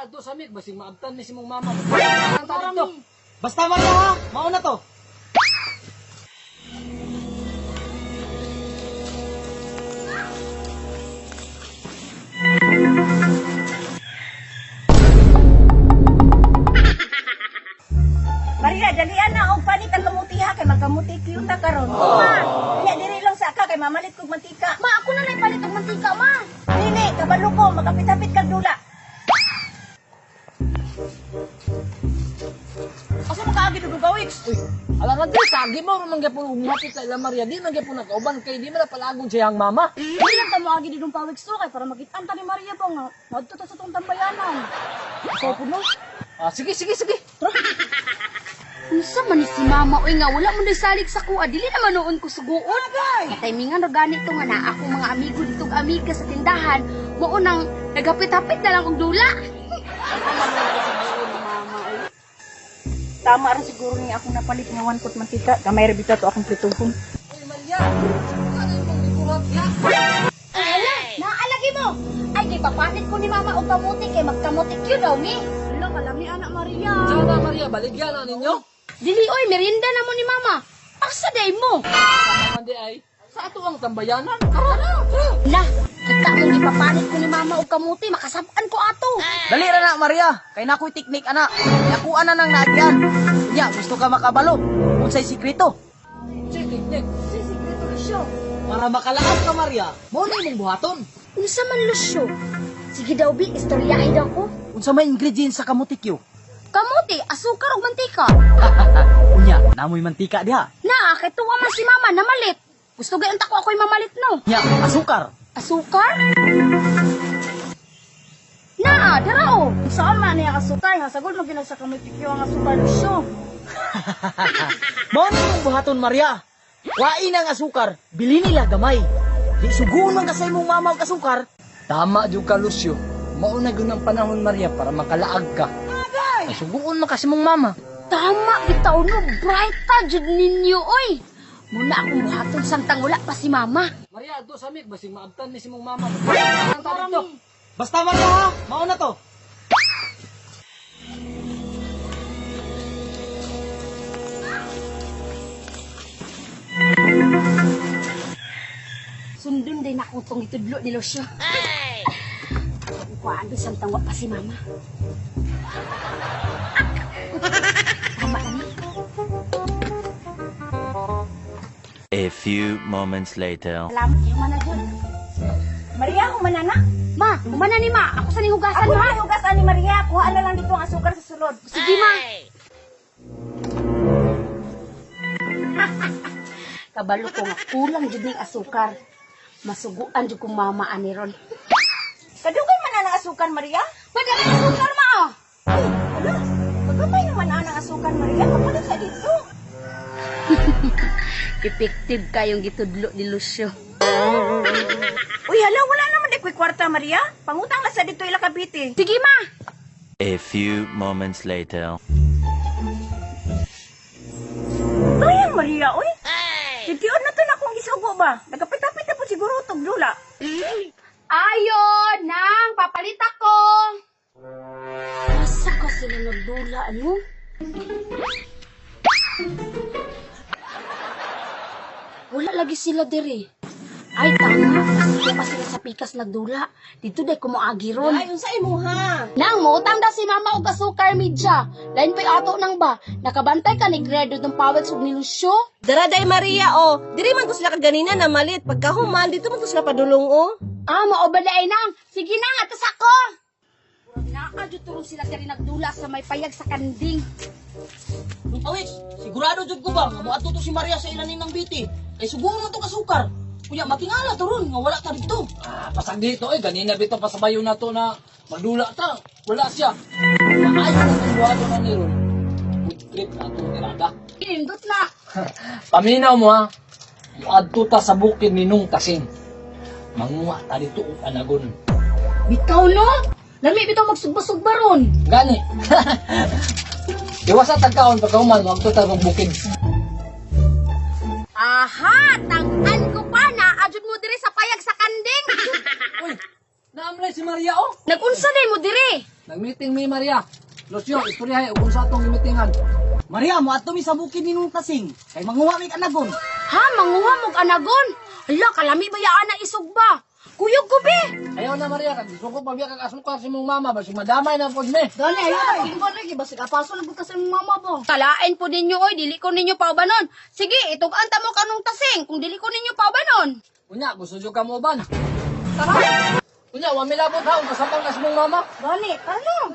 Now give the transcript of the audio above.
ato sa mig basig maabtan ni si mong mama. Ang tawag dito. Basta Maria ha, mauna to. Maria, dalian na og panit ang kamuti ha kay magkamuti kiyong ta karon. Ma, nya diri lang sa ka kay mamalit kog mantika. Ma, ako na lay palit og mantika, ma. Dili, kabalo ko makapit-apit kag dula. Asa makaagi dugong gawiks? Uy, alam nga di, sagi mo rin mangyapon umapit sa ila Maria. Di mangyapon nagkauban kay di mo na palagong siyang mama. Dili lang ta moagi didong pawiks to kay para makitaan ta ni Maria pa nga. Madto ta sa tong tambayanan. So puno. Ah, sige. Unsa man ni si mama oy nga wala mo nagsalig sa kuha dili naman noon ko suguon. Katimingan ra ganito nga na ako mga amigo ditong amiga sa tindahan mao nang naghapit-hapit na lang og dula. Tama ra siguro ni akong napalit nga one pot mantika. Gamay ra bitaw to akong prituhon. Uy, Maria, ano yung mong dibuhat na? Ala, naalagi mo. Ay kay papalit ko ni mama og kamuti kay magkamuti yun daw mi. Ala, kalami anak Maria. Sana Maria, baligyan na ninyo. Dili oy merienda na mo ni mama. Asa day mo? Naman di ay, sa ato ang tambayanan. Tara. La, kita mo gipapalit ko ni mama og kamuti makasab-an ko ato. Dali ra na Maria, kay nakoy teknik ana. Yakuan na nang naagyan. Nya, gusto ka makabalo. Unsay sikreto? Sige. Si sikreto siya. Para makalaas ka Maria, mo na imong buhaton. Unsa man lusyo? Sige daw bi, istoryahin daw ko. Unsa may ingredients sa kamutikyo? Kamuti, asukar ug mantika. Unya, namoy mantika diha. Na, kay tuwa man si mama namalit. Gusto gayon ta ko ako'y mamalit no. Nya, asukar. Asukar? Na, darao. Saan man niya kasukay nga sagol mo ginasa kamutikyo ang asukal siya. Mao na imong buhaton Maria. Wain ang asukar, bili nila gamay. Di suguon man kasay mong mama og asukar. Tama jud ka, Lucio. Mauna gyud ang panahon, Maria, para makalaag ka. Ay, suguon mo kasi mong mama. Tama, bitaw no. Bright ta, jud ninyo, oy. Muna akong buhaton samtang wala pa si mama. Maria, ato sa mig basig maabtan ni si mong mama. Ang tawag dito. Basta Maria ha, mauna to. Sundon din ako itong itudlo ni Lucio. Kuhaan doon samtang wala pa si mama. Tama na ni. A few moments later. Salamat yung managod. Maria, humanana. Ma, umana ni ma. Ako sa hugasan Ako mo ha. na hugasan ni Maria. Kuha na lang dito ang asukar sa sulod. Sige ma. Kabalo ko nga kulang jud ning asukar. Masuguan jud kong mama ani ron. Kadugay man ang asukar, Maria. Madami asukar ma oh. Ala, magkapay naman ang asukar, Maria. Kapalit sa dito. Effective kayong gitudlo ni Lucio. Uy, hala, wala naman di ko'y kwarta, Maria. Pangutang na sa dito ila Cavite. Sige ma. A few moments later. Ayan, Maria, uy. Titiod na to na kung isugo ba? Nagkapit-apit na po siguro itong lula. Ayon, nang papalit ako. Asa ka sila nagdula, ano? Wala lagi sila diri. Ay, tama. Kasi pa sila sa pikas nagdula. Dito day kumuagi ron. Ay, unsa imo ha? Nang, muutang da si mama o kasukar midya. Lain pa'y ato nang ba? Nakabantay ka ni Gredo ng pawet sug ni Lucio? Daraday Maria, oh. Diri man to sila kaganina na malit. Pagkahuman, dito man to sila padulong, oh. Ah, maobalay nang. Sige na, atas ako. Nakadyo turong sila diri nagdula sa may payag sa kanding. Awis, sigurado jud ko ba nga moadto to si Maria sa ilalim ng biti. Kay suguon na to kasukar. Kuya, matingala to ron nga wala ta dito. Ah, pasag dito eh. Ganina bito pa sa bayo na to na magdula ta. Wala siya. Maayo na ang buhato na ni Ron. Good trip na ito nirada. Indot na. Paminaw mo ha. Adto ta sa bukid ni Nung Kasing. Manguha ta dito o panagon. Bitaw no? Lami bitaw magsugba-sugba ron. Gani. Iwasa tagkaon pagkahuman mo. Adto ta ng bukid. Aha, tang-an ko pa na adjud mo diri sa payag sa kanding. Uy, naamlay si Maria oh. Nagunsa day mo diri? Nag-meeting mi Maria. Lucio, istoryahe kung sa atong gimitingan. Maria, mo ato mi sa bukid ni nung tasing. Kay manguha mi anagon. Ha, manguha mog anagon. Hala, kalami ba yaan na isog ba? Kuyog ko be. Ayaw na Maria, kag gusto ko pabiya kag asukar si mong mama, basi madamay na pod me. Dali, ayo na pag lagi basig apaso na bukas ang mama ba. Kalain po ninyo oy, dili ko ninyo paubanon. Sige, itug-an ta mo kanong tasing kung dili ko ninyo paubanon. Unya, gusto jud ka mo ban. Unya, wa mi labot ha, kasambang na si mong mama. Dali, tara no.